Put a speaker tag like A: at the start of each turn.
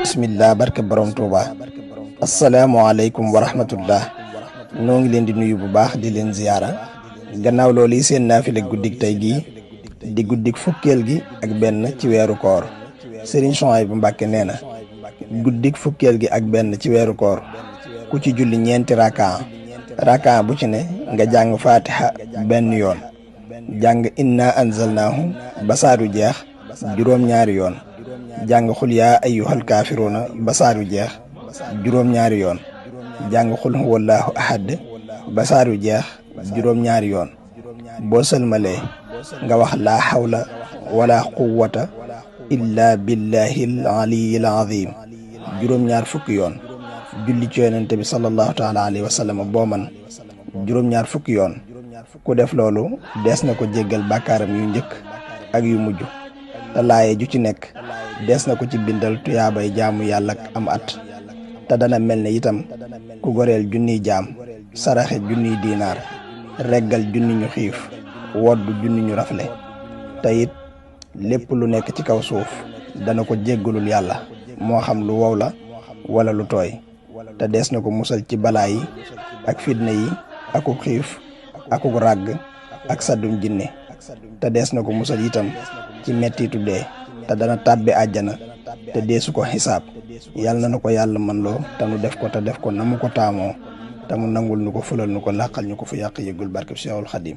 A: bismillah barke borom Touba. asalaamaaleykum wa rahmatullah. noo ngi leen di nuyu bu baax di leen ziyaara. gannaaw loolu yi seen naafile guddik tey gii di guddik fukkeel gi ak benn ci weeru koor. Serigne Souhaïbou Mbacké nee na guddik fukkeel gi ak benn ci weeru koor ku ci julli ñeenti rakaa bu ci ne nga jàng fatiha benn yoon, jàng inna anzalnaahu ba saaru jeex juróom-ñaari yoon, jàng xul yaa ayyuhal kaafiruuna ba saaru jeex juróom-ñaari yoon, jàng xul huwallaahu ahad ba saaru jeex juróom-ñaari yoon. boo sëlmalee nga wax laa xawla wala quwwata illa billahil aliyyil azim juróom-ñaar fukki yoon. julli ci yonent bi sallallahu taala alayhi wa sallam boo man juróom-ñaar fukki yoon. ku def loolu dees na ko jéggal bàkkaaram yu njëkk ak yu mujj, te laaye ju ci nekk dees na ko ci bindal tuyaabay jaamu yàlla ak am at, te dana mel ne itam ku goreel junniy jaam, saraxe junniy diinaar, reggal junni ñu xiif, woddu junni ñu rafle. te it lépp lu nekk ci kaw suuf dana ko jéggalul yàlla, moo xam lu wow la wala lu tooy, te dees na ko musal ci balaa yi ak fitna yi akuk xiif akuk ràgg ak saddum jinne, te dees na ko musal itam ci mettitu dee, te dana tàbbi àjjana te deesu ko xisaab. yàlla na ko yàlla man loo te nu def ko te def ko na mu ko taamoo, te mu nangul nu ko fulal nu ko làqal ñu ko fu yàq yëggul barkeb Seexul Xadim.